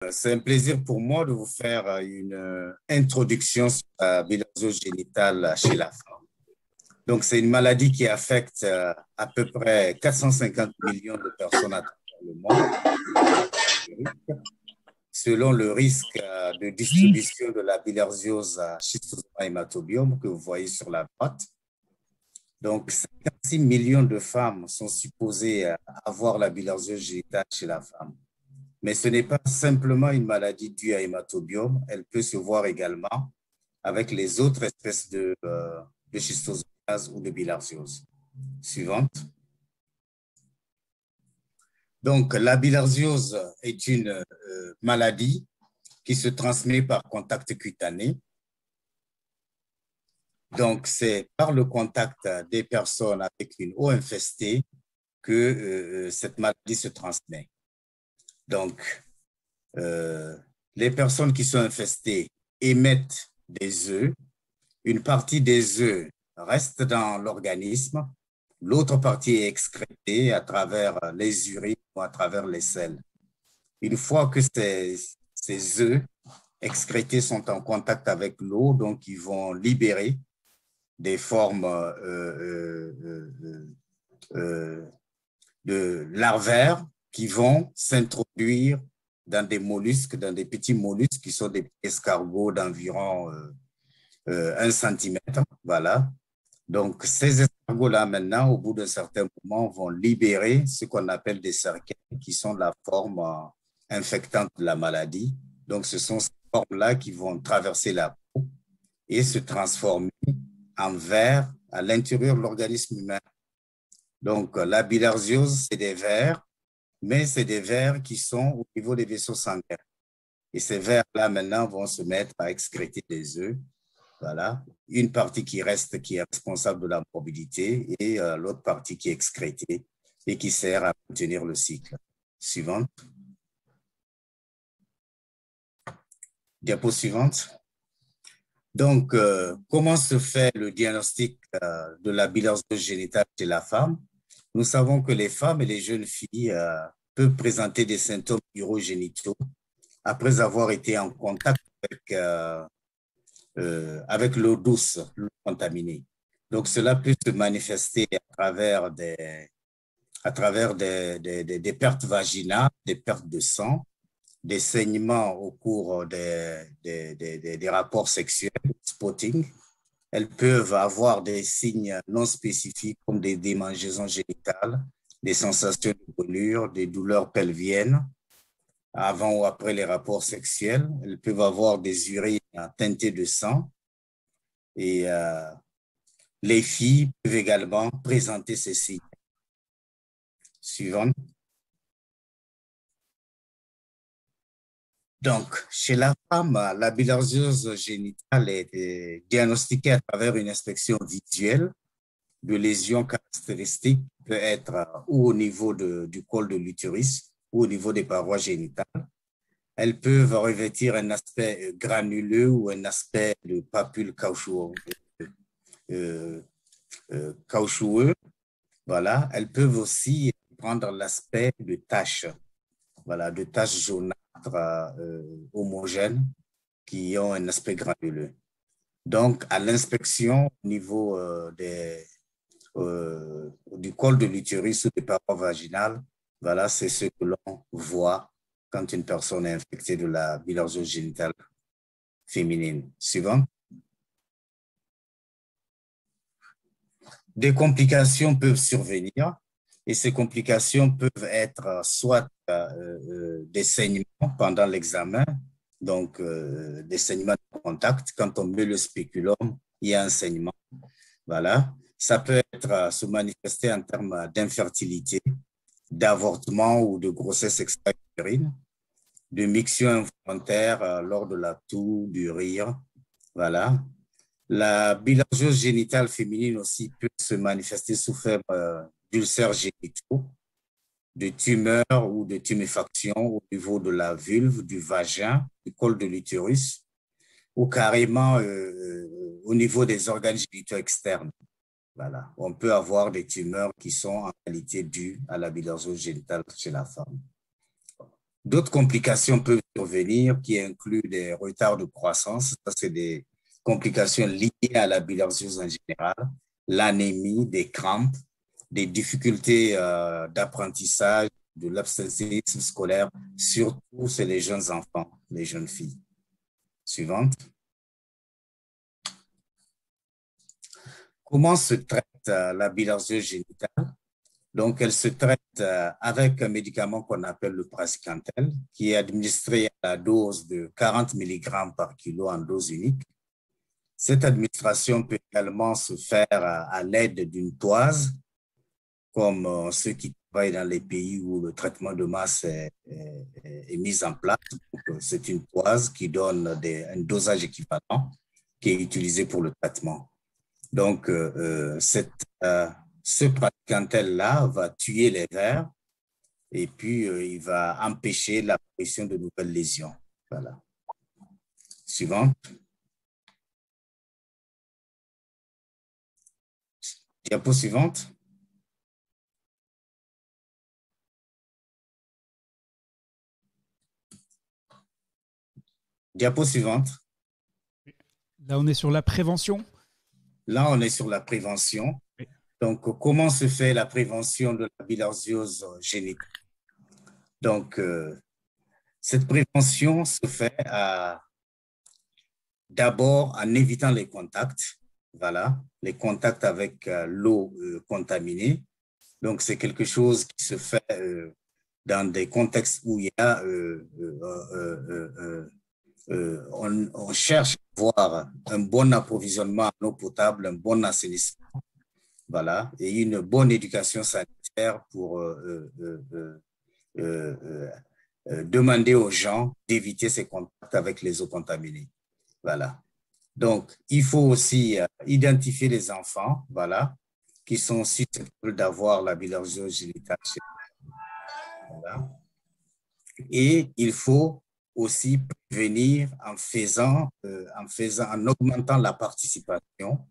C'est un plaisir pour moi de vous faire une introduction sur la bilharziose génitale chez la femme. Donc, c'est une maladie qui affecte à peu près 450 millions de personnes à travers le monde, selon le risque de distribution de la bilharziose schistosoma hématobiome que vous voyez sur la droite. Donc, 56 millions de femmes sont supposées avoir la bilharziose génitale chez la femme. Mais ce n'est pas simplement une maladie due à hématobiome, elle peut se voir également avec les autres espèces de schistosomiase ou de bilharziose. Suivante. Donc, la bilharziose est une maladie qui se transmet par contact cutané. Donc, c'est par le contact des personnes avec une eau infestée que cette maladie se transmet. Donc, les personnes qui sont infestées émettent des œufs. Une partie des œufs reste dans l'organisme. L'autre partie est excrétée à travers les urines ou à travers les selles. Une fois que ces œufs excrétés sont en contact avec l'eau, donc ils vont libérer des formes de larvaires qui vont s'introduire dans des mollusques, dans des petits mollusques qui sont des petits escargots d'environ 1 centimètre. Voilà. Donc, ces escargots-là, maintenant, au bout d'un certain moment, vont libérer ce qu'on appelle des cercaines, qui sont la forme infectante de la maladie. Donc, ce sont ces formes-là qui vont traverser la peau et se transformer en vers à l'intérieur de l'organisme humain. Donc, la bilharziose, c'est des vers, mais c'est des vers qui sont au niveau des vaisseaux sanguins. Et ces vers-là, maintenant, vont se mettre à excréter des œufs. Voilà. Une partie qui reste, qui est responsable de la mobilité, et l'autre partie qui est excrétée et qui sert à maintenir le cycle. Suivante. Diapo suivante. Donc, comment se fait le diagnostic de la bilharziose génitale chez la femme? Nous savons que les femmes et les jeunes filles peuvent présenter des symptômes urogénitaux après avoir été en contact avec l'eau douce, l'eau contaminée. Donc, cela peut se manifester à travers des pertes vaginales, des pertes de sang, des saignements au cours des rapports sexuels, spotting. Elles peuvent avoir des signes non spécifiques comme des démangeaisons génitales, des sensations de brûlure, des douleurs pelviennes avant ou après les rapports sexuels. Elles peuvent avoir des urines teintées de sang et les filles peuvent également présenter ces signes. Suivante. Donc, chez la femme, la bilharziose génitale est diagnostiquée à travers une inspection visuelle de lésions caractéristiques qui peut être ou au niveau du col de l'utérus ou au niveau des parois génitales. Elles peuvent revêtir un aspect granuleux ou un aspect de papule caoutchoueux. Voilà. Elles peuvent aussi prendre l'aspect de taches, voilà, de taches jaunâtres homogènes qui ont un aspect granuleux. Donc, à l'inspection au niveau du col de l'utérus ou des parois vaginales, voilà, c'est ce que l'on voit quand une personne est infectée de la bilharziose génitale féminine. Suivant. Des complications peuvent survenir et ces complications peuvent être soit des saignements pendant l'examen, donc des saignements de contact. Quand on met le spéculum, il y a un saignement. Voilà. Ça peut être se manifester en termes d'infertilité, d'avortement ou de grossesse extra-utérine, de mixture involontaire lors de la toux, du rire. Voilà. La bilharziose génitale féminine aussi peut se manifester sous forme d'ulcères génitaux, de tumeurs ou de tuméfaction au niveau de la vulve, du vagin, du col de l'utérus ou carrément au niveau des organes génitaux externes. Voilà. On peut avoir des tumeurs qui sont en réalité dues à la bilharziose génitale chez la femme. D'autres complications peuvent survenir qui incluent des retards de croissance. Ça, c'est des complications liées à la bilharziose en général, l'anémie, des crampes, des difficultés d'apprentissage, de l'absentéisme scolaire. Surtout, c'est les jeunes enfants, les jeunes filles. Suivante. Comment se traite la bilharziose génitale? Donc, elle se traite avec un médicament qu'on appelle le praziquantel, qui est administré à la dose de 40 mg par kilo en dose unique. Cette administration peut également se faire à l'aide d'une toise, comme ceux qui travaillent dans les pays où le traitement de masse est mis en place. C'est une toise qui donne un dosage équivalent qui est utilisé pour le traitement. Donc, ce praziquantel-là va tuer les vers et puis il va empêcher l'apparition de nouvelles lésions. Voilà. Suivante. Diapo suivante. Diapo suivante. Là, on est sur la prévention. Là, on est sur la prévention. Oui. Donc, comment se fait la prévention de la bilharziose génitale? Donc, cette prévention se fait d'abord en évitant les contacts, voilà, les contacts avec l'eau contaminée. Donc, c'est quelque chose qui se fait dans des contextes où il y a, on cherche à avoir un bon approvisionnement en eau potable, un bon assainissement, voilà, et une bonne éducation sanitaire pour demander aux gens d'éviter ces contacts avec les eaux contaminées. Voilà. Donc, il faut aussi identifier les enfants, voilà, qui sont susceptibles d'avoir la bilharziose génitale. Voilà. Et il faut aussi prévenir en augmentant la participation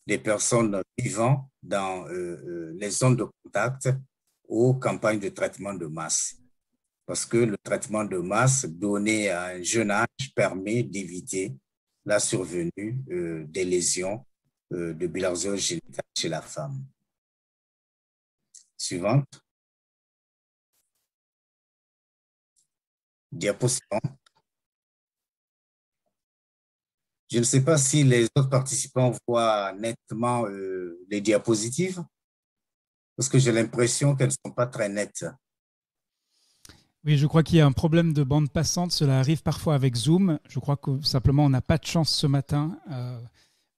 des personnes vivant dans les zones de contact aux campagnes de traitement de masse. Parce que le traitement de masse donné à un jeune âge permet d'éviter la survenue des lésions de bilharziose génitale chez la femme. Suivante. Diapo suivante. Je ne sais pas si les autres participants voient nettement les diapositives, parce que j'ai l'impression qu'elles ne sont pas très nettes. Oui, je crois qu'il y a un problème de bande passante. Cela arrive parfois avec Zoom. Je crois que simplement on n'a pas de chance ce matin.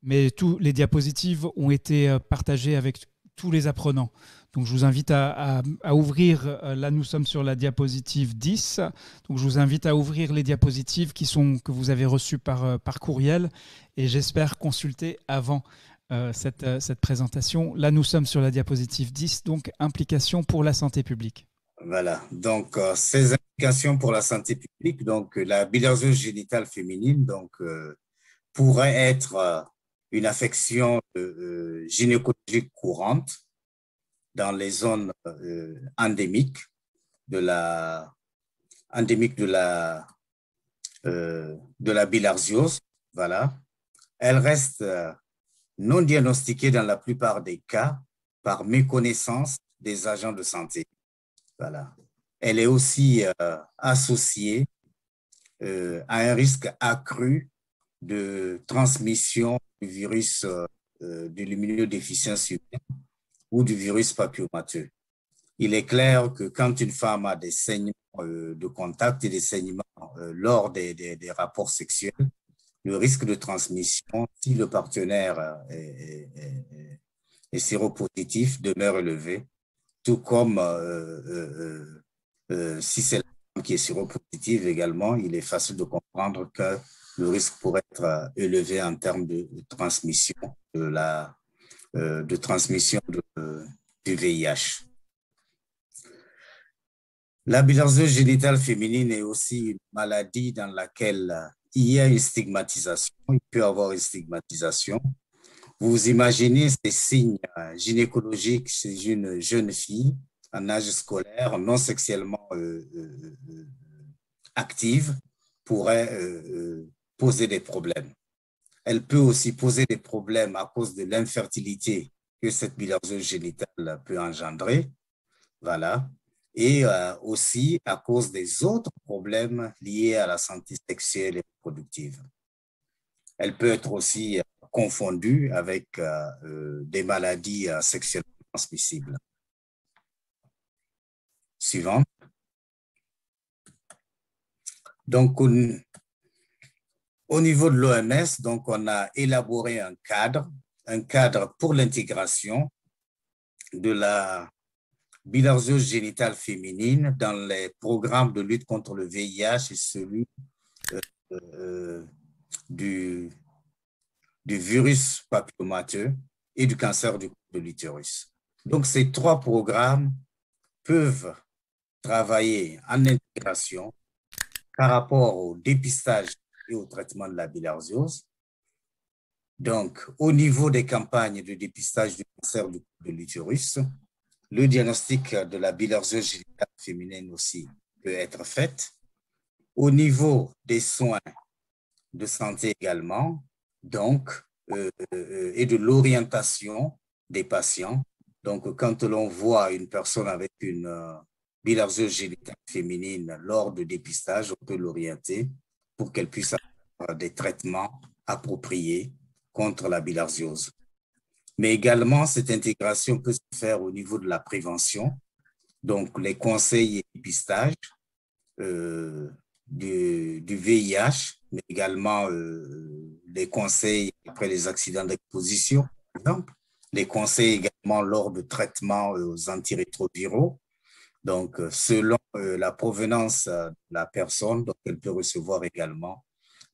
Mais tous les diapositives ont été partagées avec tous les apprenants. Donc je vous invite à ouvrir, là nous sommes sur la diapositive 10, donc je vous invite à ouvrir les diapositives que vous avez reçues par courriel et j'espère consulter avant cette présentation. Là nous sommes sur la diapositive 10, donc implications pour la santé publique. Voilà, donc ces implications pour la santé publique, donc la bilharziose génitale féminine pourrait être une affection gynécologique courante dans les zones endémiques de la bilharziose. Voilà. Elle reste non diagnostiquée dans la plupart des cas par méconnaissance des agents de santé. Voilà. Elle est aussi associée à un risque accru de transmission du virus de l'immunodéficience humaine ou du virus papillomateux. Il est clair que quand une femme a des saignements de contact et des saignements lors des rapports sexuels, le risque de transmission, si le partenaire est séropositif, demeure élevé, tout comme si c'est la femme qui est séropositive également, il est facile de comprendre que le risque pourrait être élevé en termes de transmission du VIH. La bilharziose génitale féminine est aussi une maladie dans laquelle il y a une stigmatisation, il peut y avoir une stigmatisation. Vous imaginez ces signes gynécologiques chez une jeune fille en âge scolaire, non sexuellement active, pourrait poser des problèmes. Elle peut aussi poser des problèmes à cause de l'infertilité que cette bilharzose génitale peut engendrer. Voilà. Et aussi à cause des autres problèmes liés à la santé sexuelle et reproductive. Elle peut être aussi confondue avec des maladies sexuellement transmissibles. Suivante. Donc, au niveau de l'OMS, donc, on a élaboré un cadre pour l'intégration de la bilharzose génitale féminine dans les programmes de lutte contre le VIH et celui du virus papillomateux et du cancer du col de l'utérus. Donc, ces trois programmes peuvent travailler en intégration par rapport au dépistage et au traitement de la bilharziose. Donc, au niveau des campagnes de dépistage du cancer du col de l'utérus, le diagnostic de la bilharziose génitale féminine aussi peut être fait. Au niveau des soins de santé également, donc, et de l'orientation des patients. Donc, quand l'on voit une personne avec une bilharziose génitale féminine lors de dépistage, on peut l'orienter pour qu'elle puisse avoir des traitements appropriés contre la bilharziose. Mais également, cette intégration peut se faire au niveau de la prévention, donc les conseils et dépistages du VIH, mais également les conseils après les accidents d'exposition, par exemple, les conseils également lors de traitements aux antirétroviraux. Donc, selon la provenance de la personne, donc elle peut recevoir également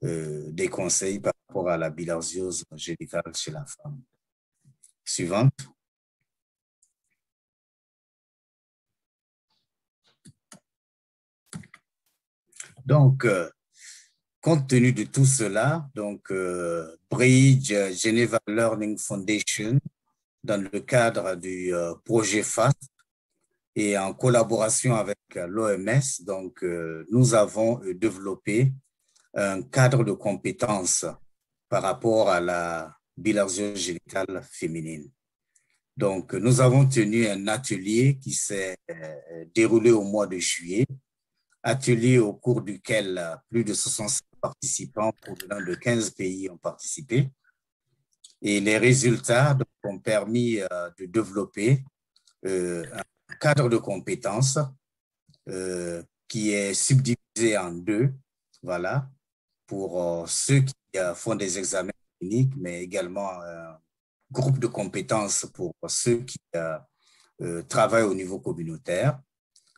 des conseils par rapport à la bilharziose génitale chez la femme. Suivante. Donc, compte tenu de tout cela, donc Bridge Geneva Learning Foundation, dans le cadre du projet FAST et en collaboration avec l'OMS, donc nous avons développé un cadre de compétences par rapport à la bilharziose génitale féminine. Donc, nous avons tenu un atelier qui s'est déroulé au mois de juillet, atelier au cours duquel plus de 65 participants provenant de 15 pays ont participé. Et les résultats donc, ont permis de développer un cadre de compétences qui est subdivisé en deux, voilà, pour ceux qui font des examens cliniques, mais également un groupe de compétences pour ceux qui travaillent au niveau communautaire.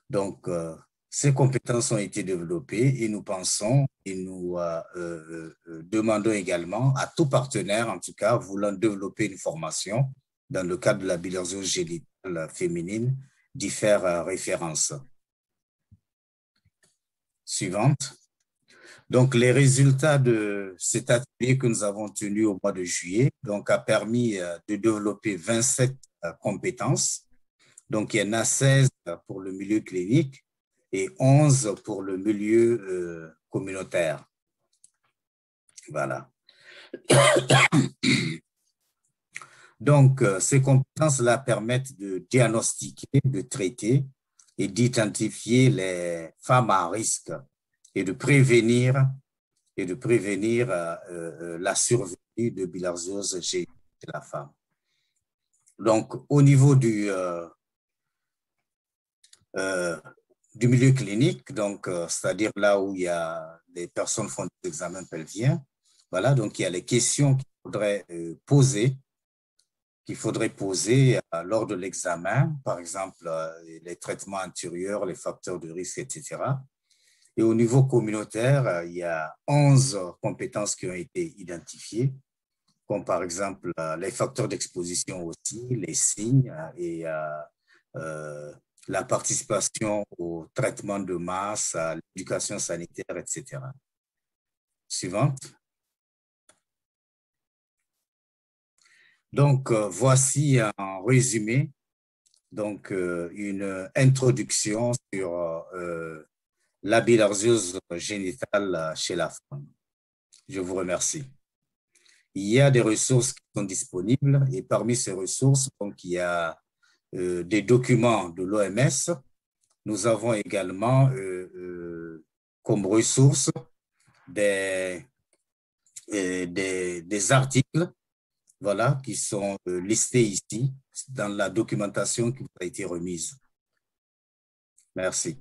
Donc, ces compétences ont été développées et nous pensons et nous demandons également à tout partenaire, en tout cas, voulant développer une formation dans le cadre de la bilharziose génitale féminine, d'y faire référence. Suivante. Donc, les résultats de cet atelier que nous avons tenu au mois de juillet donc, a permis de développer 27 compétences. Donc, il y en a 16 pour le milieu clinique et 11 pour le milieu communautaire. Voilà. Donc, ces compétences-là permettent de diagnostiquer, de traiter et d'identifier les femmes à risque et de prévenir la survenue de bilharziose chez la femme. Donc, au niveau du milieu clinique, donc c'est-à-dire là où il y a les personnes font des examens pelviens, voilà, donc il y a les questions qu'il faudrait poser lors de l'examen, par exemple les traitements antérieurs, les facteurs de risque, etc. Et au niveau communautaire, il y a 11 compétences qui ont été identifiées, comme par exemple les facteurs d'exposition aussi, les signes et la participation au traitement de masse, à l'éducation sanitaire, etc. Suivante. Donc, voici en résumé donc une introduction sur la bilharziose génitale chez la femme. Je vous remercie. Il y a des ressources qui sont disponibles et parmi ces ressources, donc, il y a des documents de l'OMS. Nous avons également comme ressources des articles, voilà, qui sont listés ici dans la documentation qui vous a été remise. Merci.